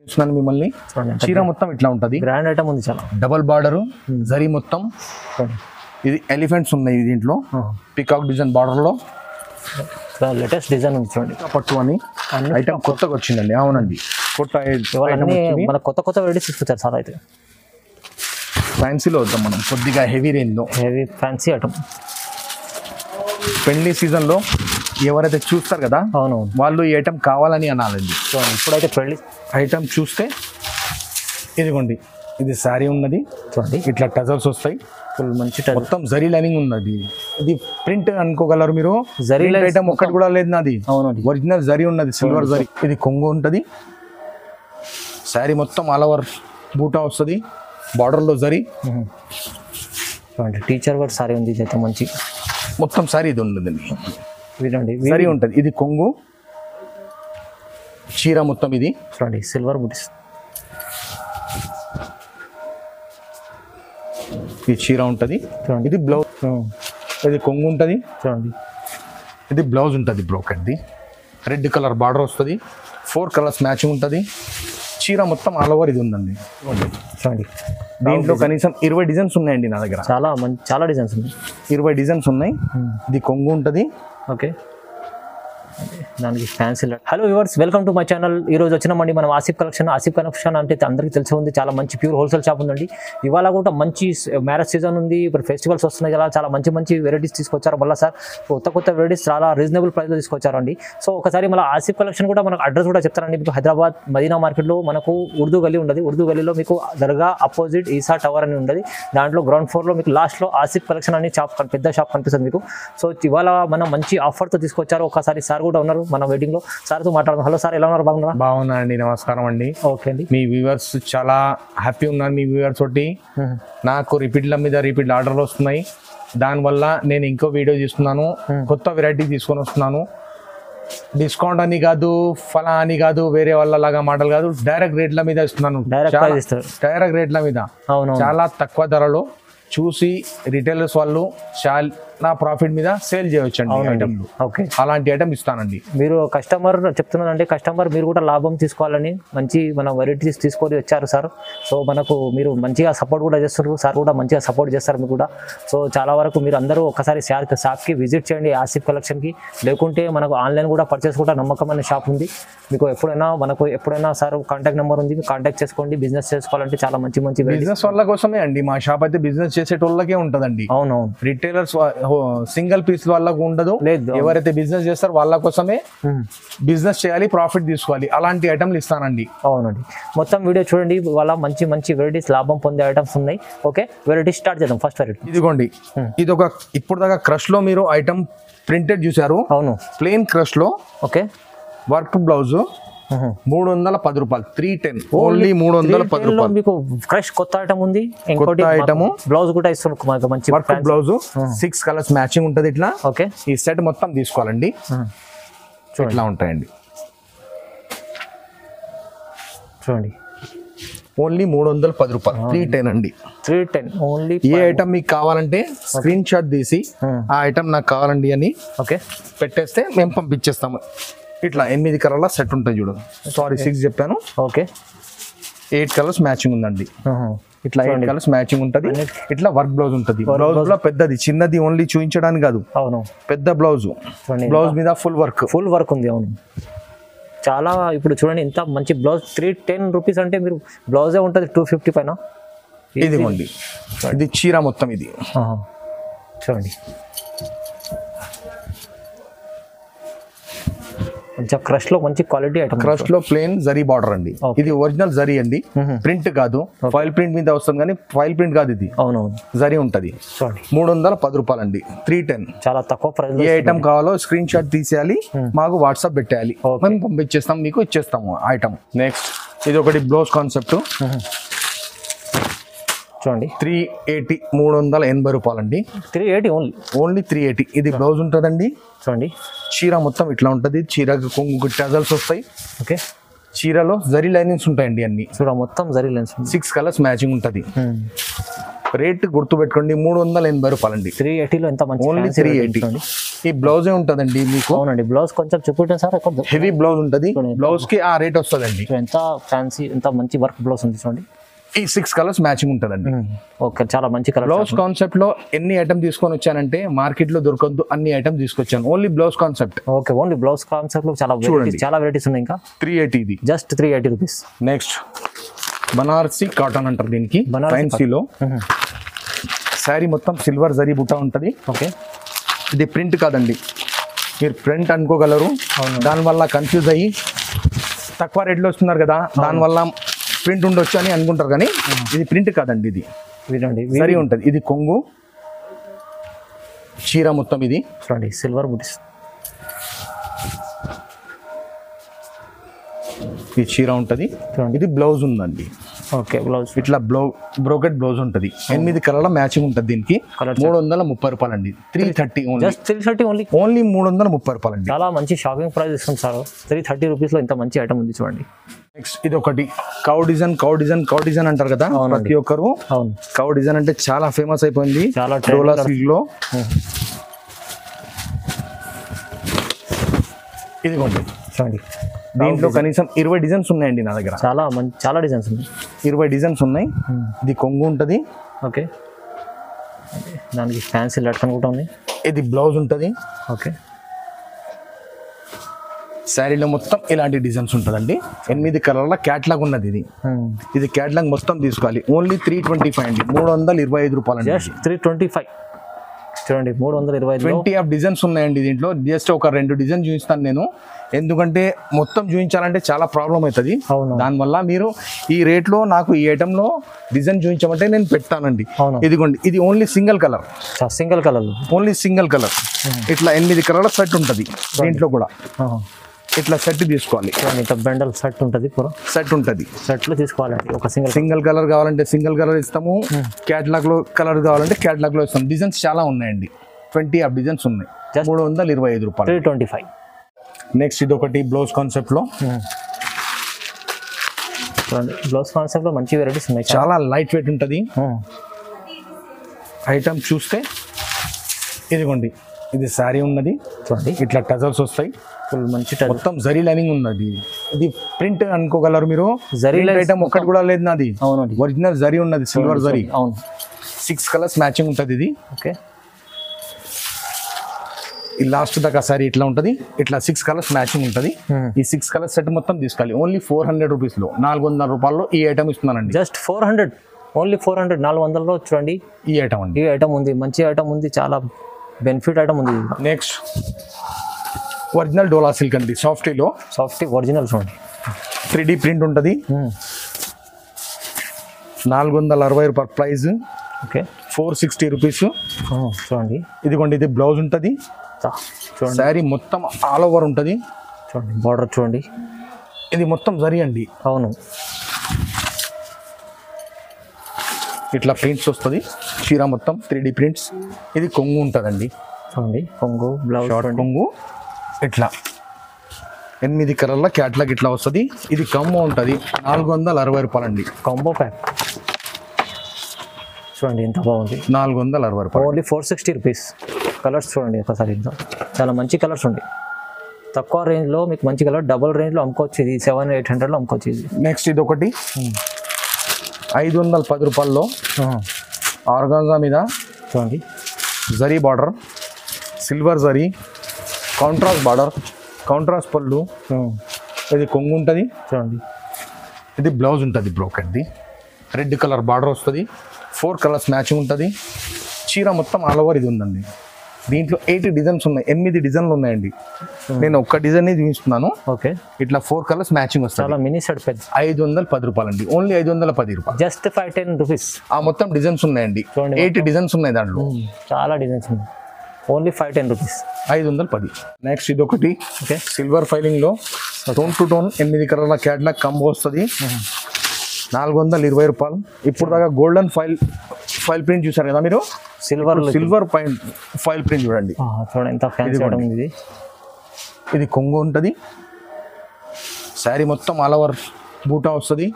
చూస్తున్నాను మిమ్మల్ని. చీర మొత్తం ఇట్లా ఉంటది, గ్రాండ్ ఐటమ్ ఉంది చాలా. డబల్ బార్డర్ జరీ మొత్తం. ఇది ఎలిఫెంట్స్ ఉన్నాయి దీంట్లో, పికాక్ డిజైన్ బార్డర్ లో లేటెస్ట్ డిజైన్ ఉంది చూడండి. పట్టు అని ఐటమ్ కొత్తగా వచ్చిందండి. అవునండి, కొత్త మన కొత్త కొత్త వెరైటీస్ తీసుకొచ్చారు సార్. అయితే ఫ్యాన్సీలో వద్దాం మనం, కొద్దిగా హెవీ రేంజ్ లో. హెవీ ఫ్యాన్సీ ఐటమ్ పెళ్లి సీజన్ లో ఎవరైతే చూస్తారు కదా, అవునవును, వాళ్ళు ఈ ఐటమ్ కావాలని అనాలండి. సో ఇప్పుడైతే పెళ్లి ఐటమ్ చూస్తే ఇదిగోండి, ఇది శారీ ఉన్నది చూడండి, ఇట్లా టజల్స్ వస్తాయి, ఫుల్ మంచి మొత్తం జరీ లైనింగ్ ఉన్నది. ఇది ప్రింట్ అనుకోగలరు మీరు, జరీ ఐటమ్ ఒక్కటి కూడా లేదు నాది. అవునండి, ఒరిజినల్ జరీ ఉన్నది, సిల్వర్ జరీ. ఇది కొంగు ఉంటది, శారీ మొత్తం ఆల్ ఓవర్ బూటా వస్తుంది, బార్డర్ లో జరీ. చూడండి టీచర్ వర్క్ సారీ ఉంది, ఇది అయితే మంచి మొత్తం శారీ ఇది ఉన్నదండి, వినండి జరీ ఉంటది. ఇది కొంగు, చీర మొత్తం ఇది చూడండి సిల్వర్ బుటీస్. ఈ చీర ఉంటది చూడండి, ఇది బ్లౌజ్, ఇది కొంగు ఉంటది చూడండి, ఇది బ్లౌజ్ ఉంటుంది బ్రోకెట్ది, రెడ్ కలర్ బార్డర్ వస్తుంది, 4 కలర్స్ మ్యాచింగ్ ఉంటుంది. చీర మొత్తం ఆల్ ఓవర్ ఇది ఉందండి చూడండి. దీంట్లో కనీసం 20 డిజైన్స్ ఉన్నాయండి నా దగ్గర. చాలా డిజైన్స్ ఉన్నాయి, 20 డిజైన్స్ ఉన్నాయి. ఇది కొంగు ఉంటుంది. ఓకే, దానికి fancy. Hello viewers, welcome to my channel. ఈ రోజు వచ్చినామండి మనం ఆసిఫ్ కలెక్షన్. ఆసిఫ్ కలెక్షన్ అంటే అందరికీ తెలిసి ఉంది, చాలా మంచి ప్యూర్ హోల్సేల్ షాప్ ఉందండి. ఇవాళ కూడా మంచి మ్యారేజ్ సీజన్ ఉంది, ఇప్పుడు ఫెస్టివల్స్ వస్తున్నాయి కదా, చాలా మంచి మంచి వెరైటీస్ తీసుకొచ్చారు. మళ్ళీ సార్ కొత్త వెరైటీస్ చాలా రీజనబుల్ ప్రైస్లో తీసుకొచ్చారండి. సో ఒకసారి మళ్ళీ ఆసిఫ్ కలెక్షన్ కూడా మనకు అడ్రస్ కూడా చెప్తారండి. మీకు హైదరాబాద్ మదీనా మార్కెట్లో మనకు ఉర్దూ గల్లీ ఉండదు, ఉర్దూ గల్లీలో మీకు దర్గా అపోజిట్ ఈసా టవర్ అని ఉండదు. దాంట్లో గ్రౌండ్ ఫ్లోర్లో మీకు లాస్ట్లో ఆసిఫ్ కలెక్షన్ అని షాప్, పెద్ద షాప్ కనిపిస్తుంది మీకు. సో ఇవాళ మనం మంచి ఆఫర్తో తీసుకొచ్చారు. ఒకసారి సార్ కూడా ఉన్నారు మన వెయిటింగ్ లో, సార్తో మాట్లాడదాం. హలో సార్, ఎలా ఉన్నారు? బాగున్నారా? బాగున్నా అండి, నమస్కారం అండి. ఓకే అండి, మీ వ్యూవర్స్ చాలా హ్యాపీ ఉన్నారు. మీ వ్యూవర్స్ తోటి నాకు రిపీట్ల మీద రిపీట్ ఆర్డర్లు వస్తున్నాయి. దానివల్ల నేను ఇంకో వీడియో తీస్తున్నాను, కొత్త వెరైటీ తీసుకొని వస్తున్నాను. డిస్కౌంట్ అని కాదు, ఫలా అని కాదు, వేరే వాళ్ళ లాగా మాటలు కాదు, డైరెక్ట్ రేట్ల మీద ఇస్తున్నాను. డైరెక్ట్ రేట్ల మీద చాలా తక్కువ ధరలో చూసి రిటైలర్స్ వాళ్ళు చాలా ప్రాఫిట్ మీద సేల్ చేయవచ్చండి ఐటమ్లు. ఓకే, అలాంటి ఐటమ్ ఇస్తానండి. మీరు కస్టమర్ చెప్తున్నారంటే కస్టమర్ మీరు కూడా లాభం తీసుకోవాలని మంచి మన వెరైటీస్ తీసుకొని వచ్చారు సార్. సో మనకు మీరు మంచిగా సపోర్ట్ కూడా చేస్తారు, సార్ కూడా మంచిగా సపోర్ట్ చేస్తారు మీకు కూడా. సో చాలా వరకు మీరు అందరూ ఒకసారి షాప్కి విజిట్ చేయండి, ఆసిఫ్ కలెక్షన్కి. లేకుంటే మనకు ఆన్లైన్ కూడా పర్చేస్ కూడా నమ్మకమైన షాప్ ఉంది. మీకు ఎప్పుడైనా సార్ కాంటాక్ట్ నెంబర్ ఉంది, కాంటాక్ట్ చేసుకోండి. బిజినెస్ చేసుకోవాలంటే చాలా మంచి బిజినెస్ వాళ్ళ కోసమే అండి మా షాప్ అయితే. బిజినెస్ చేసేటోళ్ళకే ఉంటదండి. అవునవును, రిటైలర్స్ సింగిల్ పీస్ వాళ్ళకు ఉండదు. ఎవరైతే బిజినెస్ చేస్తారో వాళ్ళ కోసమే బిజినెస్ చేయాలి, ప్రాఫిట్ తీసుకోవాలి, అలాంటి ఐటమ్లు ఇస్తానండి. అవునండి, మొత్తం వీడియో చూడండి. వాళ్ళ మంచి మంచి వెరైటీస్, లాభం పొందే ఐటమ్స్ ఉన్నాయి. ఓకే, వెరైటీ స్టార్ట్ చేద్దాం. ఫస్ట్ వెరైటీ ఇదిగోండి, ఇది ఒక ఇప్పుడు దాకా క్రష్ లో మీరు ఐటమ్ ప్రింటెడ్ చూసారు. అవును, ప్లెయిన్ క్రష్ లో. ఓకే, వర్క్ బ్లౌజ్ 310 రూపాయలు, 310 ఓన్లీ 310 రూపాయలు. మీకు ఫ్రెష్ కొత్త ఐటమ్ ఉంది. ఇంకోటి ఐటమ్ బ్లౌజ్ కూడా ఇస్తున్నాం, మంచి వర్క్ బ్లౌజ్, 6 కలర్స్ మ్యాచింగ్ ఉంటది ఇట్లా. ఓకే, ఈ సెట్ మొత్తం తీసుకోవాలండి. ఇట్లా ఉంటాయండి చూడండి. ఓన్లీ 310 రూపాయలు, 310 అండి. 310 ఓన్లీ. ఏ ఐటమ్ మీకు కావాలంటే స్క్రీన్ షాట్ తీసి ఆ ఐటమ్ నాకు కావాలండి అని ఓకే పెట్టేస్తే మేము పంపించేస్తాము. ఇట్లా 8 కలర్ల సెట్ ఉంటుంది చూడు. సారీ 6 చెప్పాను. ఓకే, 8 కలర్స్ మ్యాచింగ్ ఉందండి. ఇట్లా 8 కలర్స్ మ్యాచింగ్ ఉంటుంది. ఇట్లా వర్క్ బ్లౌజ్ ఉంటుంది. బ్లౌజ్ లో పెద్దది, చిన్నది ఓన్లీ చూపించడానికి కాదు. అవును, పెద్ద బ్లౌజ్. బ్లౌజ్ మీద ఫుల్ వర్క్ ఉంది. అవును, చాలా. ఇప్పుడు చూడండి ఇంత మంచి బ్లౌజ్, 310 రూపీస్ అంటే మీరు బ్లౌజే ఉంటుంది 250 పైన. ఇదిగోండి, ఇది చీర మొత్తం ఇది చూడండి. కొంచెం క్రష్ లో మంచి క్వాలిటీ ఐటమ్. క్రష్ లో ప్లేన్ జరీ బార్డర్ అండి. ఇది ఒరిజినల్ జరీ అండి, ప్రింట్ కాదు. ఫైల్ ప్రింట్ మీద వస్తుంది కానీ ఫైల్ ప్రింట్ కాదు ఇది. అవునవును, జరీ ఉంటది. 310 రూపాయలు అండి, 310. చాలా తక్కువ ప్రైస్. ఏ ఐటమ్ కావాలో స్క్రీన్ షాట్ తీసేయాలి, మాకు వాట్సాప్ పెట్టేయాలి, మేము పంపించేస్తాం, మీకు ఇచ్చేస్తాము ఐటమ్. నెక్స్ట్ ఇది ఒకటి బ్లౌజ్ కాన్సెప్ట్ చూడండి, 380, 380 రూపాయలు అండి. 380 ఓన్లీ 380. ఇది బ్లౌజ్ ఉంటుందండి చూడండి. చీర మొత్తం ఇట్లా ఉంటుంది. చీరకు కొంగు టజల్స్ వస్తాయి. ఓకే, చీరలో జరీ లైనింగ్స్ ఉంటాయండి అన్ని. చూడ మొత్తం జరీ లైన్స్, 6 కలర్స్ మ్యాచింగ్ ఉంటుంది. రేట్ గుర్తుపెట్టుకోండి 380 రూపాయలండి. 380లో ఎంత మంచి ఓన్లీ fancy 380. చూడండి. ఈ బ్లౌజే ఉంటదండి మీకు. అవునండి, బ్లౌజ్ కొంచెం చూపించండి సార్. హెవీ బ్లౌజ్ ఉంటది, బ్లౌజ్ కి ఆ రేట్ వస్తుందండి. ఎంత ఫ్యాన్సీ, ఎంత మంచి వర్క్ బ్లౌజ్ ఉంది చూడండి. ఈ 6 కలర్స్ మ్యాచింగ్ ఉంటదండి. ఓకే, చాలా మంచి కలర్. బ్లౌజ్ కాన్సెప్ట్ లో ఎన్ని ఐటమ్ తీసుకొని వచ్చానంటే మార్కెట్ లో దొరకద్దు అన్ని ఐటమ్ తీసుకొచ్చాను. Only blouse concept. Okay, only blouse concept లో చాలా వెరైటీస్ ఉన్నాయి. ఇంకా 380 ఇది. Just 380 rupees. Next Banarasi cotton అంటారు దీనికి. ఫ్యాన్సీలో శారీ మొత్తం సిల్వర్ జరీ బుట్ట ఉంటది. ఓకే, ఇది ప్రింట్ కాదండి, మీరు ప్రింట్ అనుకోగలరు. దానివల్ల కన్ఫ్యూజ్ అయ్యి తక్కువ రేట్లో వస్తున్నారు కదా, దానివల్ల ప్రింట్ ఉండొచ్చు అని అనుకుంటారు, కానీ ఇది ప్రింట్ కాదండి. ఇది సరి ఉంటుంది. ఇది కొంగు చీర మొత్తం ఇది చూడండి, సిల్వర్ బుటీస్. ఈ చీర ఉంటుంది. ఇది బ్లౌజ్ ఉందండి. ఓకే, బ్లౌజ్ ఇట్లా బ్రోకెట్ బ్లౌజ్ ఉంటుంది. 8 కలర్ల మ్యాచింగ్ ఉంటుంది దీనికి. 330 రూపాయలండి. 330 ఓన్లీ. 330 ఓన్లీ. ఓన్లీ 330 రూపాయలండి. చాలా మంచి షాపింగ్ ప్రైస్ ఇస్తుంది సార్. 330 రూపీస్ లో ఇంత మంచి ఐటమ్ ఉంది చూడండి. నెక్స్ట్ ఇది ఒకటి కౌ డిజైన్ అంటారు కదా ప్రతి ఒక్కరు. కౌ డిజైన్ అంటే చాలా ఫేమస్ అయిపోయింది. చాలా డోలా సిల్క్ లో. ఇదిగోండి చూడండి, దీంట్లో కనీసం 20 డిజైన్స్ ఉన్నాయండి నా దగ్గర. చాలా డిజైన్స్ ఉన్నాయి. 20 డిజైన్స్ ఉన్నాయి. ఇది కొంగు ఉంటుంది. ఓకే, దానికి ఫ్యాన్సీ లట్కన్ కూడా ఉంది. ఇది బ్లౌజ్ ఉంటుంది. ఓకే, శారీలో మొత్తం ఇలాంటి డిజైన్స్ ఉంటుందండి. 8 కలర్ల క్యాట్లాగ్ ఉన్నది. ఇది క్యాట్లాగ్ మొత్తం తీసుకోవాలి. ఓన్లీ 325 అండి. 325 రూపాయలు. జస్ట్ 325 చూడండి. 325 20 ఆఫ్ డిజైన్స్ ఉన్నాయండి దీంట్లో. జస్ట్ ఒక 2 డిజైన్ చూపిస్తాను నేను, ఎందుకంటే మొత్తం చూపించాలంటే చాలా ప్రాబ్లం అవుతుంది. దానివల్ల మీరు ఈ రేట్లో నాకు ఈ ఐటెంలో డిజైన్ చూపించమంటే నేను పెడతానండి. ఇదిగోండి, ఇది only single colour. Only single colour. ఇట్లా 8 కలర్ల సెట్ ఉంటుంది దీంట్లో కూడా. ఇట్లా సెట్ తీసుకోవాలి. బండల్ సెట్ ఉంటుంది. సెట్ ఉంటుంది. సెట్ లో తీసుకోవాలండి. ఒక సింగిల్ కలర్ కావాలంటే సింగిల్ కలర్ ఇస్తాము. క్యాటలాగ్ లో కలర్ కావాలంటే క్యాటలాగ్ లో ఇస్తాము. డిజైన్స్ చాలా ఉన్నాయండి. 20 ఆఫ్ డిజైన్స్ ఉన్నాయి. 325 రూపాయలు. 325. నెక్స్ట్ ఇది ఒకటి బ్లౌజ్ కాన్సెప్ట్ లో. బ్లౌజ్ కాన్సెప్ట్ లో మంచి వెరైటీస్ ఉన్నాయి. చాలా లైట్ వెయిట్ ఉంటుంది. ఐటమ్ చూస్తే ఇదిగోండి, ఇది శారీ ఉన్నది. చూడండి, ఇట్లా టజల్స్ వస్తాయి. ఫుల్ మంచి మొత్తం జరీ లైనింగ్ ఉన్నది. ఇది ప్రింట్ అనుకోగలరు మీరు. జరీ ఐటమ్ ఒక్కటి కూడా లేదు నాది. అవునండి, ఒరిజినల్ జరీ ఉన్నది, సిల్వర్ జరీ. అవును, 6 కలర్స్ మ్యాచింగ్ ఉంటుంది ఇది. ఓకే, ఈ లాస్ట్ దాకా సారీ ఇట్లా ఉంటుంది. ఇట్లా 6 కలర్స్ మ్యాచింగ్ ఉంటుంది. ఈ 6 కలర్స్ సెట్ మొత్తం తీసుకోవాలి. ఓన్లీ 400 రూపీస్ లో, 400 రూపాయల్లో ఈ ఐటమ్ ఇస్తున్నానండి. జస్ట్ 400. ఓన్లీ 400. 400లో చూడండి ఈ ఐటమ్ అండి. ఈ ఐటమ్ ఉంది, మంచి ఐటమ్ ఉంది, చాలా బెనిఫిట్ ఐటమ్ ఉంది. నెక్స్ట్ ఒరిజినల్ డోలా సిల్క్ అండి. సాఫ్టీలో ఒరిజినల్ చూడండి. 3D ప్రింట్ ఉంటుంది. 460 రూపాయల ప్రైస్. ఓకే, 460 రూపీస్ చూడండి. ఇదిగోండి, ఇది బ్లౌజ్ ఉంటుంది. చూడండి, శారీ మొత్తం ఆల్ ఓవర్ ఉంటుంది. చూడండి, బార్డర్ చూడండి. ఇది మొత్తం జరీ అండి. అవును, ఇట్లా ప్రింట్స్ వస్తుంది. చీర మొత్తం 3D ప్రింట్స్. ఇది కొంగు ఉంటుందండి. చూడండి, కొంగు బ్లౌజ్ కొంగు ఇట్లా 8 కలర్ల క్యాట్లాగ్ ఇట్లా వస్తుంది. ఇది కమ్మో ఉంటుంది. 460 రూపాయలండి. కాంబో ప్యాక్ చూడండి, ఎంత బాగుంది. 460 రూపాయలు. Only 460 rupees. కలర్స్ చూడండి ఒకసారి, చాలా మంచి కలర్స్ ఉంది. తక్కువ రేంజ్లో మీకు మంచి కలర్, డబుల్ రేంజ్లో అమ్ముకోవచ్చు. ఇది 700-800లో అమ్ముకోవచ్చు ఇది. నెక్స్ట్ ఇది ఒకటి 510 రూపాయల్లో ఆర్గాన్జా మీద చూడండి, zari border, silver zari, contrast border, contrast పళ్ళు. ఇది కొంగు ఉంటుంది. చూడండి, ఇది బ్లౌజ్ ఉంటుంది. బ్రోకెట్ది రెడ్ కలర్ బార్డర్ వస్తుంది. 4 కలర్స్ మ్యాచింగ్ ఉంటుంది. చీర మొత్తం ఆల్ ఓవర్ ఇది ఉందండి. దీంట్లో 8 డిజైన్స్ ఉన్నాయి. 8 డిజైన్లు ఉన్నాయండి. నేను ఒక్క డిజైన్ చూపిస్తున్నాను. ఓకే, ఇట్లా 4 కలర్స్ మ్యాచింగ్ వస్తాయి. చాలా మినీ సెట్ పెద్ద. 510 రూపాయలండి. ఓన్లీ 510 రూపాయలు. Just 510 rupees. ఆ మొత్తం డిజైన్స్ ఉన్నాయండి. 8 డిజైన్స్ ఉన్నాయి దాంట్లో. చాలా డిజైన్స్ ఉన్నాయి. Only 510 rupees. 510. నెక్స్ట్ ఇది ఒకటి ఓకే, సిల్వర్ ఫైలింగ్ లో టోన్ టు టోన్ 8 కలర్ల క్యాట్లాగ్ కంబో వస్తుంది. 420 రూపాయలు. ఇప్పుడు దాకా గోల్డెన్ ఫైల్ ప్రింట్ చూసారు కదా మీరు. సిల్వర్ ఫైల్ ప్రింట్ చూడండి. చూడండి, ఎంత ఫ్యాన్సీ ఐటమ్ ఉంది. ఇది కొంగు ఉంటుంది. శారీ మొత్తం ఆల్ ఓవర్ బూటా వస్తుంది.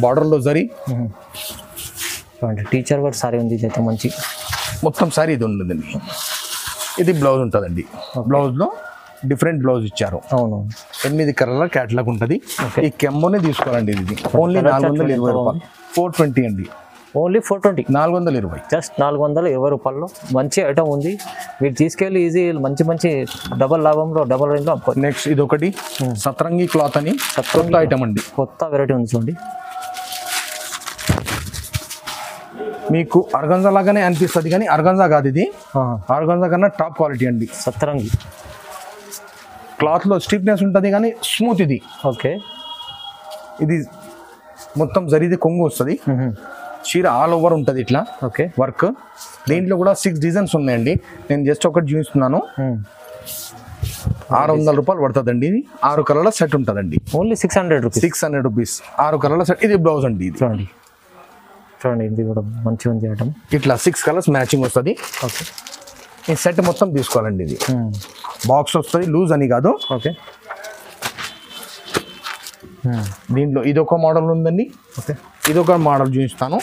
బార్డర్లో జరీ. చూడండి టీచర్ వర్క్ సారీ ఉంది, ఇది అయితే మంచి మొత్తం సారీ ఇది ఉండదండి. ఇది బ్లౌజ్ ఉంటుందండి. బ్లౌజ్లో డిఫరెంట్ బ్లౌజ్ ఇచ్చారు. అవును 8 కలర్ల క్యాట్లాగ్ ఉంటుంది. ఈ కెమ్మోనే తీసుకోవాలండి. ఇది ఓన్లీ 420 రూపాయలు. 420 అండి. ఓన్లీ 420, 420. జస్ట్ 420 రూపాయల్లో మంచి ఐటమ్ ఉంది. మీరు తీసుకెళ్ళి ఈజీ మంచి డబల్ లాభంలో డబల్ రేంజ్లో అమ్ముకోవచ్చు. నెక్స్ట్ ఇది ఒకటి సతరంగి క్లాత్ అని కొత్త ఐటమ్ అండి. కొత్త వెరైటీ ఉంది చూడండి. మీకు ఆర్గంజా లాగానే అనిపిస్తుంది కానీ ఆర్గంజా కాదు ఇది. ఆర్గంజా కన్నా టాప్ క్వాలిటీ అండి. సత్తరంగి క్లాత్లో స్టిఫ్నెస్ ఉంటుంది కానీ స్మూత్ ఇది. ఓకే ఇది మొత్తం జరిది కొంగు వస్తుంది. చీర ఆల్ ఓవర్ ఉంటుంది ఇట్లా. ఓకే వర్క్ దీంట్లో కూడా 6 డిజైన్స్ ఉన్నాయండి. నేను జస్ట్ ఒకటి చూపిస్తున్నాను. 600 రూపాయలు పడుతుందండి. ఇది 6 కలర్ల సెట్ ఉంటుందండి. Only 600 rupees. 600 రూపీస్ 6 కలర్ల సెట్. ఇది బ్లౌజ్ అండి. ఇది చూడండి చూడండి ఇది కూడా మంచిగా ఉంది ఐటమ్. ఇట్లా 6 కలర్స్ మ్యాచింగ్ వస్తుంది. ఓకే ఈ సెట్ మొత్తం తీసుకోవాలండి. ఇది బాక్స్ వస్తుంది, లూజ్ అని కాదు. ఓకే దీంట్లో ఇదొక మోడల్ ఉందండి. ఓకే ఇదొక మోడల్ చూపిస్తాను.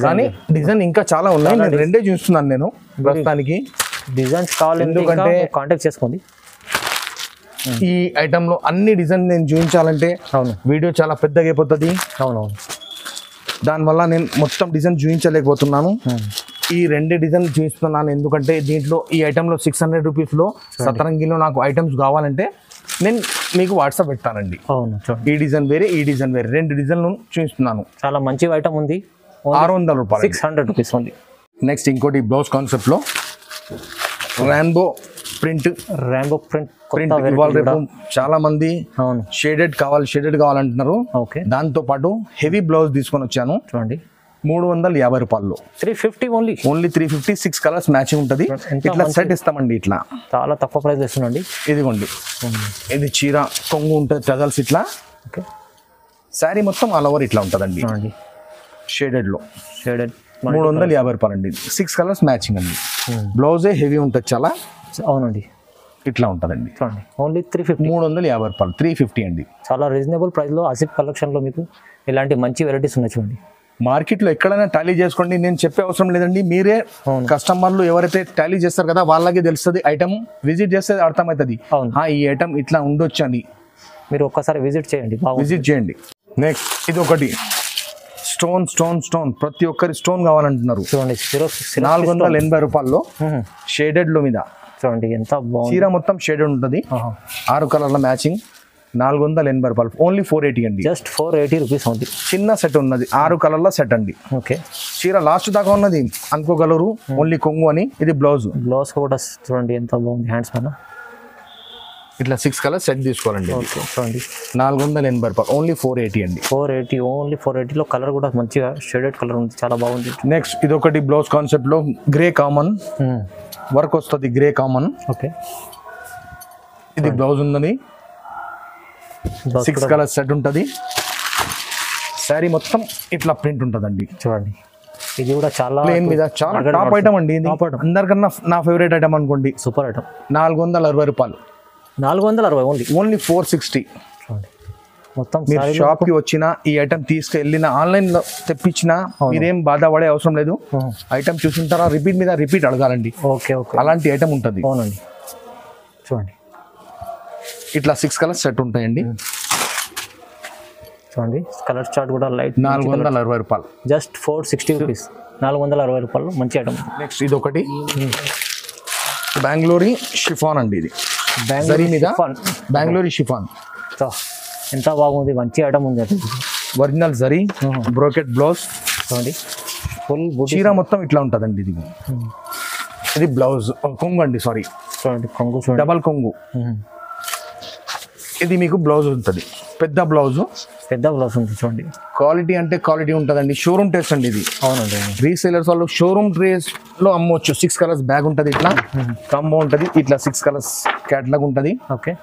కానీ డిజైన్ ఇంకా చాలా ఉన్నాయి. నేను రెండే చూస్తున్నాను నేను ప్రస్తుతానికి. డిజైన్స్ కావాలంటే ఎందుకంటే కాంటాక్ట్ చేసుకోండి. ఈ ఐటెంలో అన్ని డిజైన్ నేను చూపించాలంటే అవును వీడియో చాలా పెద్దగా అయిపోతుంది. అవునవును దానివల్ల నేను మొత్తం డిజైన్ చూపించలేకపోతున్నాను. ఈ 2 డిజైన్ చూపిస్తున్నాను ఎందుకంటే దీంట్లో ఈ ఐటెంలో 600 రూపీస్లో సతరంగిలో నాకు ఐటమ్స్ కావాలంటే నేను మీకు వాట్సాప్ పెడతానండి. అవును ఈ డిజైన్ వేరే, ఈ డిజైన్ వేరే, 2 డిజైన్లు చూపిస్తున్నాను. చాలా మంచి ఐటమ్ ఉంది. 600 రూపాయలు, 600 రూపీస్ ఉంది. నెక్స్ట్ ఇంకోటి బ్లౌజ్ కాన్సెప్ట్లో ర్యాంబో ప్రింట్. ర్యాంబో ప్రింట్ ఇవాళ రేపు చాలా మంది అవును షేడెడ్ కావాలంటున్నారు. ఓకే దాంతో పాటు హెవీ బ్లౌజ్ తీసుకొని వచ్చాను. చూడండి 350 రూపాయలు. 350 ఓన్లీ 350. 6 కలర్స్ మ్యాచింగ్ ఉంటుంది. ఇట్లా సెట్ ఇస్తామండి. ఇట్లా చాలా తక్కువ ప్రైస్ ఇస్తున్నాండి. ఇదిగోండి ఇది చీర కొంగు ఉంటుంది, టజల్స్ ఇట్లా. ఓకే శారీ మొత్తం ఆల్ ఓవర్ ఇట్లా ఉంటుందండి. షేడెడ్లో 350 రూపాయలు అండి. 6 కలర్స్ మ్యాచింగ్ అండి. బ్లౌజే హెవీ ఉంటుంది చాలా. అవునండి ఇట్లా ఉంటుందండి. చూడండి ఓన్లీ 350. 350 రూపాయలు. 350 అండి. చాలా రీజనబుల్ ప్రైస్లో ఆసిఫ్ కలెక్షన్లో మీకు ఇలాంటి మంచి వెరైటీస్ ఉన్నాయి చూడండి. మార్కెట్లో ఎక్కడైనా టాలీ చేసుకోండి. నేను చెప్పే అవసరం లేదండి. మీరే కస్టమర్లు ఎవరైతే టాలీ చేస్తారు కదా వాళ్ళకి తెలుస్తుంది. ఐటమ్ విజిట్ చేస్తే అర్థమవుతుంది. ఈ ఐటమ్ ఇట్లా ఉండొచ్చు అని. మీరు ఒక్కసారి విజిట్ చేయండి, విజిట్ చేయండి. నెక్స్ట్ ఇది ఒకటి స్టోన్ స్టోన్ స్టోన్ ప్రతి ఒక్కరి స్టోన్ కావాలంటున్నారు. చూడండి 480 రూపాయల్లో షేడెడ్లో మీద. చూడండి ఎంత బాగుంది. చీర మొత్తం షేడెడ్ ఉంటుంది. 6 కలర్ల మ్యాచింగ్. 480 రూపాయలు. ఓన్లీ 480 అండి. జస్ట్ 480 రూపీస్ ఉంది. చిన్న సెట్ ఉన్నది 6 కలర్ల సెట్ అండి. ఓకే చీర లాస్ట్ దాకా ఉన్నది అనుకోగలరు. ఓన్లీ కొంగు అని. ఇది బ్లౌజ్. బ్లౌజ్ కూడా చూడండి ఎంత బాగుంది. హ్యాండ్స్ పైన ఇట్లా 6 కలర్స్ సెట్ తీసుకోవాలండి. ఓకే చూడండి 480 రూపాయలు. ఓన్లీ 480 అండి. 480 ఓన్లీ 480లో కలర్ కూడా మంచిగా షేడెడ్ కలర్ ఉంది, చాలా బాగుంది. నెక్స్ట్ ఇదొకటి బ్లౌజ్ కాన్సెప్ట్లో గ్రే కామన్ వర్క్ వస్తుంది. Grey common. ఓకే ఇది బ్లౌజ్ ఉన్నది. 6 కలర్స్ సెట్ ఉంటుంది. శారీ మొత్తం ఇట్లా ప్రింట్ ఉంటుందండి. చూడండి ఇది కూడా చాలా ప్లేన్ మీద చాలా టాప్ ఐటమ్ అండి. ఇది అందరికన్నా నా ఫేవరెట్ ఐటమ్ అనుకోండి. Super item. 460 రూపాయలు. 460 ఓన్లీ 460. చూడండి మొత్తం మీరు షాప్కి వచ్చిన ఈ ఐటమ్ తీసుకెళ్ళిన ఆన్లైన్లో తెప్పించినా మీరేం బాధపడే అవసరం లేదు. ఐటమ్ చూసింటారా రిపీట్ మీద రిపీట్ అడగాలండి. ఓకే ఓకే అలాంటి ఐటమ్ ఉంటుంది. అవునండి చూడండి ఇట్లా 6 కలర్స్ సెట్ ఉంటాయండి. చూడండి కలర్ చార్ట్ కూడా లైట్. 460 రూపాయలు. Just 460 rupees. 460 రూపాయలు మంచి ఐటమ్. నెక్స్ట్ ఇది ఒకటి బెంగళూరు షిఫాన్ అండి. ఇది బెంగళూరు షిఫాన్ ఎంత బాగుంది. మంచి ఐటమ్ ఉంది. Original zari brocade blouse. చూడండి ఫుల్ చీర మొత్తం ఇట్లా ఉంటుందండి. ఇది ఇది బ్లౌజ్ కొంగు అండి. సారీ చూడండి కొంగు. డబల్ కొంగు. ఇది మీకు బ్లౌజ్ ఉంటుంది. పెద్ద బ్లౌజ్ ఉంది. చూడండి క్వాలిటీ అంటే క్వాలిటీ ఉంటుందండి. షోరూమ్ టేస్ట్ అండి ఇది. అవునండి రీసేలర్స్ వాళ్ళు షోరూమ్ ట్రేస్లో అమ్మవచ్చు. 6 కలర్స్ బ్యాగ్ ఉంటుంది. ఇట్లా కమ్మ ఉంటుంది. ఇట్లా 6 కలర్స్ క్యాట్లాగ్ ఉంటుంది. ఓకే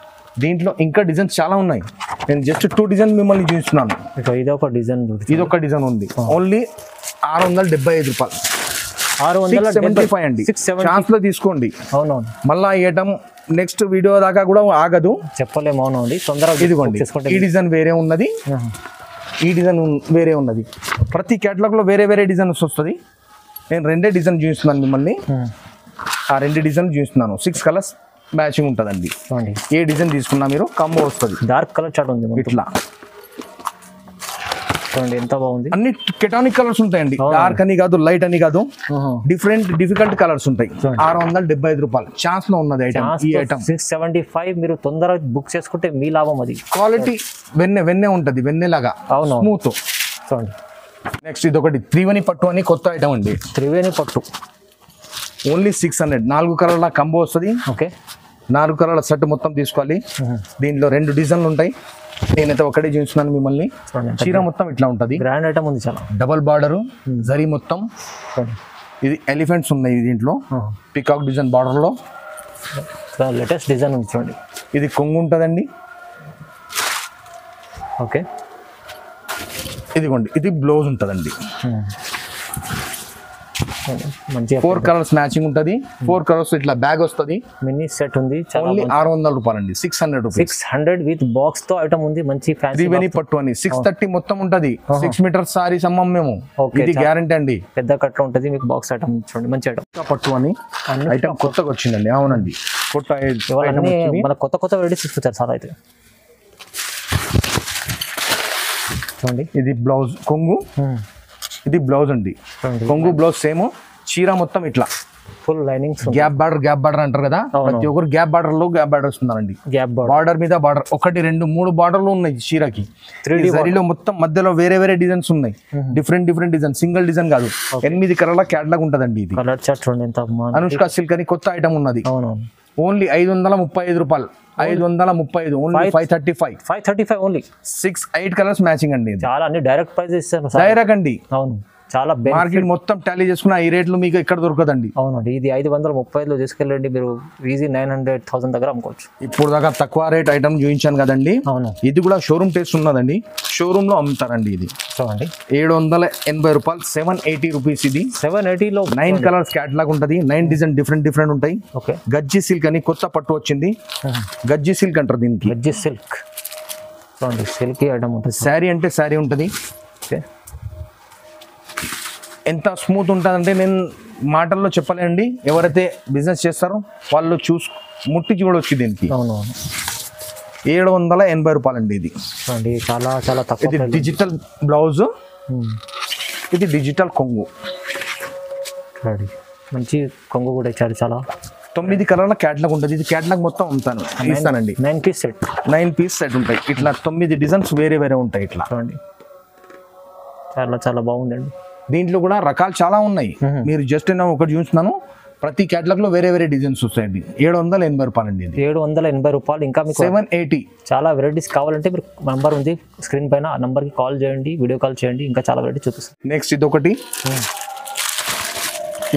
దీంట్లో ఇంకా డిజైన్స్ చాలా ఉన్నాయి. నేను జస్ట్ 2 డిజైన్ మిమ్మల్ని చూస్తున్నాను. ఇదొక డిజైన్. ఇదొక డిజైన్ ఉంది. ఓన్లీ 675 రూపాయలు. 675 అండి. ఛాన్స్ లో తీసుకోండి. అవునవును. మళ్ళీ ఈ ఐటమ్ నెక్స్ట్ వీడియో దాకా కూడా ఆగదు. చెప్పలేము. అవునండి తొందరగా ఇదిగోండి ఈ డిజైన్ వేరే ఉన్నది. ఈ డిజైన్ వేరే ఉన్నది. ప్రతి క్యాటలాగ్లో వేరే వేరే డిజైన్స్ వస్తుంది. నేను 2 డిజైన్ చూపిస్తున్నాను మిమ్మల్ని. ఆ 2 డిజైన్ చూపిస్తున్నాను. 6 కలర్స్ మ్యాచింగ్ ఉంటుందండి. ఏ డిజైన్ తీసుకున్నా మీరు కాంబో వస్తుంది. డార్క్ కలర్ చార్ట్ ఉంది ఇట్లా చూడండి ఎంత బాగుంది. అన్ని కెటానిక్ కలర్స్ ఉంటాయండి. డార్క్ అని కాదు, లైట్ అని కాదు, డిఫికల్ట్ కలర్స్ ఉంటాయి. 675 రూపాయలు ఛాన్స్ లో ఉన్నది ఐటమ్. ఈ ఐటమ్ 675 మీరు తొందరగా బుక్ చేసుకుంటే మీ లాభం. అది క్వాలిటీ వెన్నె ఉంటది, వెన్నెలాగా స్మూత్. చూడండి నెక్స్ట్ ఇది ఒకటి త్రివేణి పట్టు అని కొత్త ఐటమ్ అండి. త్రివేణి పట్టు ఓన్లీ 600. 4 కలర్ల కంబో వస్తుంది. ఓకే 4 కలర్ల సెట్ మొత్తం తీసుకోవాలి. దీంట్లో 2 డిజైన్లు ఉంటాయి. నేనైతే ఒకటే చూస్తున్నాను మిమ్మల్ని. చీర మొత్తం ఇట్లా ఉంటుంది. గ్రాండ్ ఐటమ్ ఉంది చాలా. డబల్ బార్డర్ జరీ మొత్తం. ఇది ఎలిఫెంట్స్ ఉన్నాయి దీంట్లో. పికాక్ డిజైన్ బార్డర్ లో లేటెస్ట్ డిజైన్ ఉంది చూడండి. ఇది కొంగు ఉంటుందండి. ఓకే ఇదిగోండి, ఇది బ్లౌజ్ ఉంటుందండి. మంచిగా 4 కలర్స్ మ్యాచింగ్ ఉంటుంది. 4 కలర్స్ ఇట్లా బ్యాగ్ వస్తుంది. మినీ సెట్ ఉంది. ఓన్లీ 600 రూపాయలు అండి. 600 రూపీస్. 600 విత్ బాక్స్ తో ఐటమ్ ఉంది. మంచి ఫ్యాన్సీ త్రివేణి పట్టు అని 630 మొత్తం ఉంటది. 6 మీటర్స్ సారీస్ అమ్మం మేము. ఇది గ్యారంటీ అండి. పెద్ద కట్ట ఉంటుంది మీకు. బాక్స్ ఐటమ్ చూడండి, మంచి ఐటమ్. పట్టు అని ఐటమ్ కొత్తగా వచ్చిందండి. అవునండి, కొత్త మన కొత్త వెరైటీస్ ఇస్తారు సార్. అయితే చూడండి, ఇది బ్లౌజ్ కొంగు, ఇది బ్లౌజ్ అండి. కొంగు బ్లౌజ్ సేమ్. చీర మొత్తం ఇట్లా ఫుల్ లైనింగ్స్. గ్యాప్ బార్డర్ అంటారు కదా, ప్రతి ఒక్కరు గ్యాప్ బార్డర్ వస్తున్నారండి. గ్యాప్ బార్డర్ మీద బార్డర్ 1 2 3 బార్డర్లు ఉన్నాయి చీరకి. 3D జరీలో మొత్తం మధ్యలో వేరే వేరే డిజైన్స్ ఉన్నాయి. డిఫరెంట్ డిజైన్, సింగిల్ డిజైన్ కాదు. 8 కలర్ల క్యాటలాగ్ ఉంటదండి. ఇది కలర్ చార్ట్ చూడండి ఎంత. అనుష్క సిల్క్ అని కొత్త ఐటమ్ ఉన్నది. ఓన్లీ 535 రూపాయలు. 535 ఓన్లీ 535 ఓన్లీ. 8 కలర్స్ మ్యాచింగ్ అండి. చాలా అన్ని డైరెక్ట్ ప్రైస్ ఇస్తారు. డైరెక్ట్ అండి. అవును, చాలా మార్కెట్ మొత్తం టాలీ చేసుకున్న ఈ రేట్లు మీకు ఎక్కడ దొరకదండి. అవునండి, ఇది 535లో తీసుకెళ్ళండి మీరు. ఈజీ 900,000 దగ్గర అమ్ముకోవచ్చు. ఇప్పుడు దాకా తక్కువ రేట్ ఐటమ్ చూపించాను కదండి. అవును, ఇది కూడా షోరూమ్ టేస్ట్ ఉన్నదండి. షోరూమ్ లో అమ్ముతారండి. ఇది చూడండి 780 రూపాయలు. 780 రూపీస్. ఇది 780లో 9 కలర్స్ క్యాటలాగ్ ఉంటది. 9 డిజైన్ డిఫరెంట్ ఉంటాయి. ఓకే, గజ్జి సిల్క్ అని కొత్త పట్టు వచ్చింది. గజ్జి సిల్క్ అంటారు దీనికి. గజ్జి సిల్క్ చూడండి, సిల్క్ ఐటమ్ ఉంటుంది. శారీ అంటే శారీ ఉంటుంది. ఓకే, ఎంత స్మూత్ ఉంటుందంటే నేను మాటల్లో చెప్పలేండి. ఎవరైతే బిజినెస్ చేస్తారో వాళ్ళు ముట్టి చూడవచ్చు దీనికి. అవునవును, 780 రూపాయలు అండి. ఇది చూడండి చాలా చాలా తక్కువ. ఇది డిజిటల్ బ్లౌజ్, ఇది డిజిటల్ కొంగు. చూడండి మంచి కొంగు కూడా ఇచ్చారు. చాలా 9 కలర్ల క్యాటలాగ్ ఉంటుంది. ఇది క్యాటలాగ్ మొత్తం ఇస్తానండి. 9 పీస్ సెట్. 9 పీస్ సెట్ ఉంటాయి. ఇట్లా 9 డిజైన్స్ వేరే ఉంటాయి. ఇట్లా చూడండి చాలా చాలా బాగుందండి. దీంట్లో కూడా రకాలు చాలా ఉన్నాయి. మీరు జస్ట్ నేను ఒకటి చూస్తున్నాను. ప్రతి క్యాటలాగ్ లో వేరే డిజైన్స్ వస్తాయండి. 780 రూపాయలు అండి. 780 రూపాయలు. ఇంకా మీకు 780 చాలా వెరైటీస్ కావాలంటే మీరు నంబర్ ఉంది స్క్రీన్ పైన, ఆ నంబర్కి కాల్ చేయండి, వీడియో కాల్ చేయండి. ఇంకా చాలా వెరైటీ చూపిస్తాం. నెక్స్ట్ ఇది ఒకటి.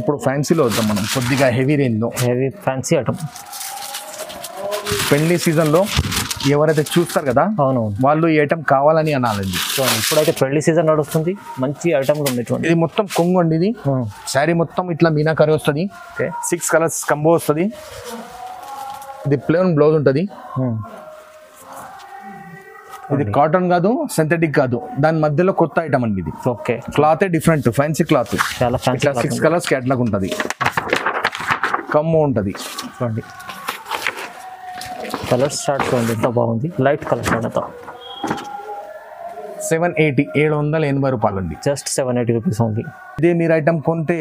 ఇప్పుడు ఫ్యాన్సీలో వద్దాం మనం. కొద్దిగా హెవీ రేంజ్లో. Heavy fancy item. పెళ్లి సీజన్లో ఎవరైతే చూస్తారు కదా, అవును, వాళ్ళు ఈ ఐటమ్ కావాలని అనాలండి. ఇప్పుడైతే పెళ్లి సీజన్ నడుస్తుంది. మంచి ఐటమ్లు ఉన్నాయి చూడండి. ఇది మొత్తం కొంగు అండి. ఇది శారీ మొత్తం ఇట్లా మీనాకరీ వస్తుంది. 6 కలర్స్ కంబో వస్తుంది. ఇది ప్లెయిన్ బ్లౌజ్ ఉంటుంది. ఇది కాటన్ కాదు, సింథటిక్ కాదు, దాని మధ్యలో కొత్త ఐటమ్ అండి. ఇది okay, cloth different, fancy cloth. చాలా ఫ్యాన్సీ. 6 కలర్స్ క్యాటలాగ్ ఉంటుంది. కమ్ము ఉంటుంది. చూడండి కలర్ స్టార్ట్ చూడండి ఎంత బాగుంది. లైట్ కలర్ అంతా. 780 రూపాయలు అండి. Just 780 rupees only. ఇదే మీరు ఐటమ్ కొంటే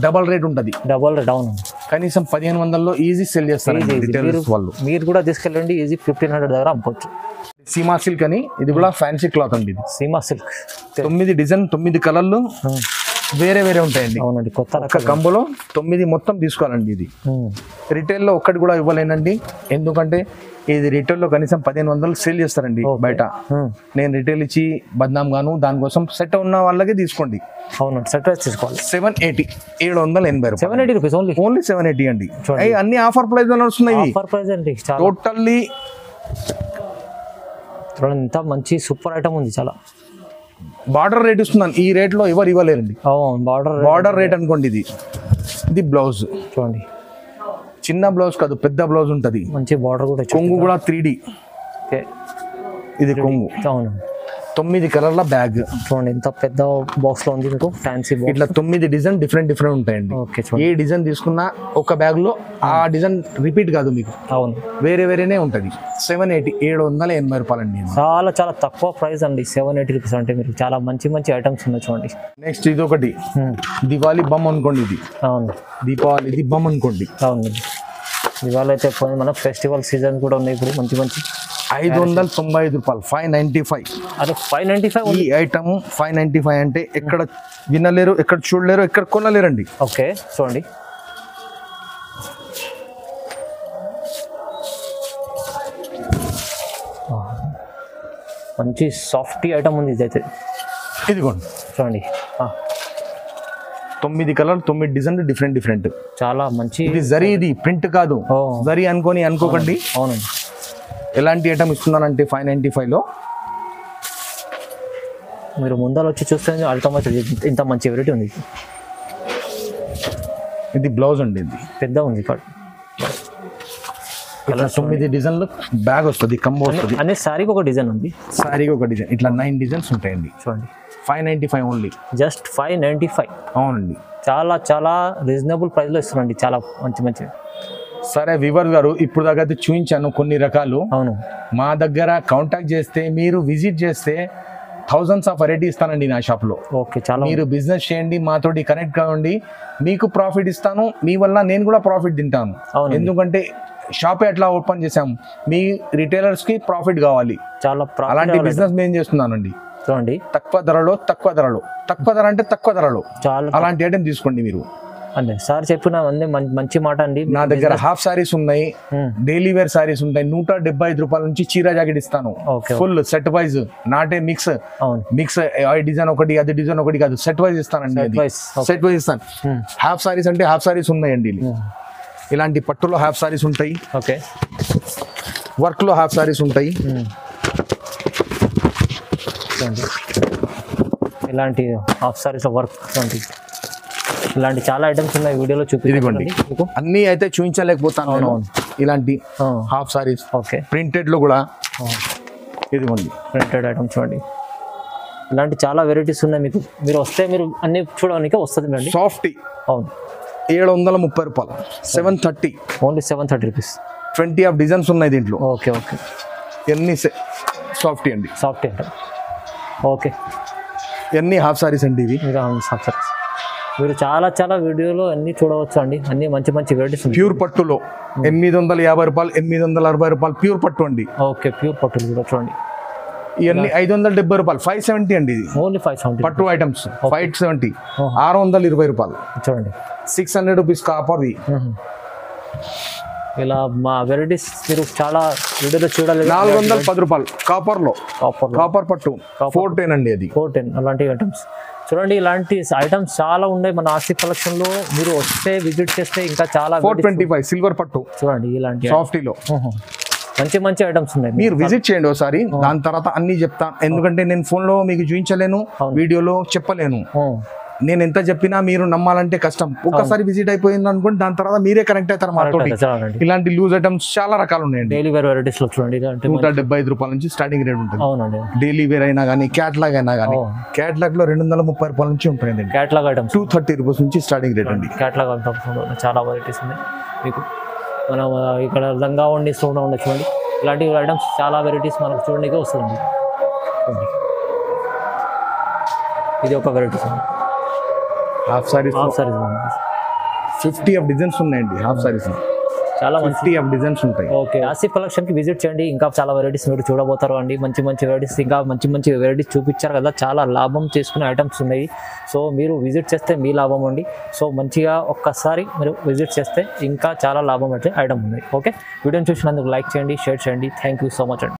డబల్ రేట్ ఉంటుంది. Double down. కనీసం 1500లో ఈజీ సెల్ చేస్తారు వాళ్ళు. మీరు కూడా తీసుకెళ్ళండి, ఈజీ 1500 దగ్గర అమ్ముకోవచ్చు. సీమా సిల్క్ అని, ఇది కూడా ఫ్యాన్సీ క్లాత్ అండి. ఇది సీమా సిల్క్. 9 డిజైన్, 9 కలర్లు వేరే ఉంటాయండి. అవునండి, కొత్త ఒక్క కంబోలో 9 మొత్తం తీసుకోవాలండి. ఇది రిటైల్లో ఒక్కటి కూడా ఇవ్వలేనండి. ఎందుకంటే ఇది రిటైల్లో కనీసం 1500 సేల్ చేస్తారండి బయట. నేను రిటైల్ ఇచ్చి బద్నాం గాను. దానికోసం సెట్ ఉన్న వాళ్ళకి తీసుకోండి. అవునండి, సెట్ వైస్ తీసుకోవాలి. 780 780 రూపీస్ ఓన్లీ. 780 అండి. అన్ని ఆఫర్ ప్రైస్ లో వస్తున్నాయి. ఆఫర్ ప్రైస్ అండి. టోటల్లీ ఎంత మంచి సూపర్ ఐటమ్ ఉంది. చాలా బార్డర్ రేట్ ఇస్తున్నాను. ఈ రేట్ లో ఎవరు ఇవ్వలేరండి. బార్డర్ రేట్ అనుకోండి. ఇది బ్లౌజ్ చూడండి. చిన్న బ్లౌజ్ కాదు, పెద్ద బ్లౌజ్ ఉంటుంది. మంచి బార్డర్ కూడా. కొంగు కూడా 3D. ఓకే, ఇది కొంగు. అవును, 9 కలర్ల బ్యాగ్. చూడండి ఎంత పెద్ద బాక్స్ లో ఉంది మీకు ఫ్యాన్సీ బాక్స్. ఇట్లా 9 డిజైన్ డిఫరెంట్ ఉంటాయండి. ఓకే ఏ డిజైన్ తీసుకున్నా ఒక బ్యాగ్ లో ఆ డిజైన్ రిపీట్ కాదు మీకు, అవును వేరేనే ఉంటది. 780 రూపాయలండి. చాలా చాలా తక్కువ ప్రైస్ అండి, 780 రూపీస్. అంటే మీరు చాలా మంచి ఐటమ్స్ ఉన్నాయి చూడండి. నెక్స్ట్ ఇది ఒకటి దివాళీ బమ్ అనుకోండి. ఇది అవును దీపావళిది బమ్ అనుకోండి. అవును ఇవాళ అయితే మన ఫెస్టివల్ సీజన్ కూడా ఉన్నాయి ఇప్పుడు. మంచి 595 రూపాయలు, 595. అదే 595. ఈ ఐటమ్ 595 అంటే ఎక్కడ వినలేరు, ఎక్కడ చూడలేరు, ఎక్కడ కొనలేరండి. ఓకే చూడండి మంచి సాఫ్టీ ఐటమ్ ఉంది ఇదైతే. ఇదిగోండి చూడండి 9 కలర్ 9 డిజైన్ డిఫరెంట్. చాలా మంచి. ఇది జరీ, ఇది ప్రింట్ కాదు. జరీ అనుకోకండి. అవునండి. ఎలాంటి ఐటమ్ ఇస్తున్నానంటే 595లో మీరు ముందర వచ్చి చూస్తే అల్టమేట్ ఇంత మంచి వెరైటీ ఉంది. ఇది బ్లౌజ్ అండి, ఇది పెద్ద ఉంది. ఇట్లా 9 డిజైన్లు బ్యాగ్ వస్తుంది, కంబో వస్తుంది. అనే శారీకి ఒక డిజైన్ ఉంది. శారీకి ఒక డిజైన్, ఇట్లా 9 డిజైన్స్ ఉంటాయండి. చూడండి 595 ఓన్లీ, జస్ట్ 595. అవునండి. చాలా రీజనబుల్ ప్రైస్లో ఇస్తున్నాండి, చాలా మంచి. సరే వివర్ గారు, ఇప్పుడు దాకా అయితే చూపించాను కొన్ని రకాలు. అవును, మా దగ్గర కాంటాక్ట్ చేస్తే, మీరు విజిట్ చేస్తే థౌజండ్స్ ఆఫ్ వెరైటీ ఇస్తానండి నా షాప్లో. ఓకే చాలా. మీరు బిజినెస్ చేయండి, మాతోటి కనెక్ట్ కావండి, మీకు ప్రాఫిట్ ఇస్తాను, మీ వల్ల నేను కూడా ప్రాఫిట్ తింటాను. ఎందుకంటే షాపే అట్లా ఓపెన్ చేసాము, మీ రిటైలర్స్ కి ప్రాఫిట్ కావాలి. చాలా అలాంటి బిజినెస్ నేను చేస్తున్నానండి. చూడండి తక్కువ ధర అంటే తక్కువ ధరలో చాలా అలాంటి ఐటమ్ తీసుకోండి మీరు. అంటే సార్ చెప్పిన మంచి మాట అండి. నా దగ్గర హాఫ్ సారీస్ ఉన్నాయి, డైలీ వేర్ సారీస్ ఉంటాయి. 175 రూపాయల నుంచి చీర జాకెట్ ఇస్తాను, ఫుల్ సెట్ వైజ్, నాటే మిక్స్. డిజైన్ ఒకటి, అది డిజైన్ ఒకటి కాదు, సెట్ వైజ్ ఇస్తానండి. సెట్ వైజ్ ఇస్తాను. హాఫ్ సారీస్ అంటే హాఫ్ సారీస్ ఉన్నాయండి. ఇలాంటి పట్టులో హాఫ్ సారీస్ ఉంటాయి. ఓకే, వర్క్ లో హాఫ్ సారీస్ ఉంటాయి. ఇలాంటి హాఫ్ సారీస్ వర్క్ ఇలాంటి చాలా ఐటమ్స్ ఉన్నాయి, వీడియోలో చూపించండి. అన్ని అయితే చూపించలేకపోతాను. ఇలాంటి హాఫ్ సారీస్, ఓకే, ప్రింటెడ్ లో కూడా ఇదిగోండి ప్రింటెడ్ ఐటమ్స్ చూడండి. ఇలాంటి చాలా వెరైటీస్ ఉన్నాయి మీకు. మీరు వస్తే మీరు అన్ని చూడడానికి వస్తుంది. సాఫ్టీ, అవును, 730 రూపాయలు, 730, ఓన్లీ 730 రూపీస్. 20 ఆఫ్ డిజైన్స్ ఉన్నాయి దీంట్లో. ఓకే, ఎన్ని సాఫ్టీ అండి, సాఫ్టీ అంటే ఓకే. ఎన్ని హాఫ్ సారీస్ అండి ఇవి. హాఫ్ సారీస్ మీరు చాలా వీడియోలో అన్ని చూడవచ్చు అండి. అన్ని మంచి వెరైటీస్. ప్యూర్ పట్టులో 850 రూపాయలు, 860 రూపాయలు ప్యూర్ పట్టు అండి. ఓకే, ప్యూర్ పట్టులు కూడా చూడండి. ఇవన్నీ 570 రూపాయలు, 570 అండి. ఇది ఓన్లీ 570 పట్టు ఐటమ్స్. 570, 620 రూపాయలు చూడండి. 600 రూపీస్ కాపర్వి. ఇలా మా వెరైటీస్ మీరు చాలా వీడియోలో చూడాలి. 410 రూపాయలు కాపర్ పట్టు, 410 అండి. అది 410. అలాంటి ఐటమ్స్ చూడండి. ఇలాంటి ఐటమ్స్ చాలా ఉన్నాయి మన ఆసిఫ్ కలెక్షన్ లో. మీరు వస్తే విజిట్ చేస్తే ఇంకా చాలా. 425 సిల్వర్ పట్టు చూడండి. ఇలాంటి సాఫ్టీలో మంచి ఐటమ్స్ ఉన్నాయి. మీరు విజిట్ చేయండి ఒకసారి, దాని తర్వాత అన్ని చెప్తా. ఎందుకంటే నేను ఫోన్ లో మీకు చూపించలేను, వీడియోలో చెప్పలేను. నేను ఎంత చెప్పినా మీరు నమ్మాలంటే కష్టం. ఒక్కసారి విజిట్ అయిపోయింది అనుకోండి, దాని తర్వాత మీరే కనెక్ట్ అవుతారు మాతోటి. ఇలాంటి లూజ్ ఐటమ్స్ చాలా రకాలు ఉన్నాయండి. డైలీ వేర్ వెరైటీస్ లో చూడండి. 175 రూపాయల నుంచి స్టార్టింగ్ రేట్ ఉంటుంది. అవునండి. డైలీ వేర్ అయినా కానీ, క్యాట్లాగ్ అయినా కానీ, క్యాట్లాగ్ లో 230 రూపాయల నుంచి ఉంటాయండి. క్యాట్లాగ్ ఐటమ్స్ 230 రూపీస్ నుంచి స్టార్టింగ్ రేట్ అండి. క్యాట్లాగ్ ఐటమ్స్ చాలా వెరైటీస్ ఉన్నాయి మీకు. మనం ఇక్కడ లంగా వండి స్టోన్ ఉండే చూడండి. ఇలాంటి ఐటమ్స్ చాలా వెరైటీస్ మనకు చూడడానికి వస్తుంది. ఇది ఒక varieties. Half saris 50 of designs ఉన్నాయండి. హాఫ్ సారీస్ చాలా 50 ఆఫ్ డిజైన్స్ ఉంటాయి. ఓకే, ఆసిఫ్ కలెక్షన్ కి విజిట్ చేయండి. ఇంకా చాలా వెరైటీస్ మీరు చూడబోతారు అండి. మంచి వెరైటీస్, ఇంకా మంచి వెరైటీస్ చూపించారు కదా. చాలా లాభం చేసుకునే ఐటమ్స్ ఉన్నాయి. సో మీరు విజిట్ చేస్తే మీ లాభం అండి. సో మంచిగా ఒక్కసారి మీరు విజిట్ చేస్తే ఇంకా చాలా లాభం అయితే ఐటమ్ ఉన్నాయి. ఓకే, వీడియోని చూసినందుకు లైక్ చేయండి, షేర్ చేయండి. థ్యాంక్ యూ సో మచ్ అండి.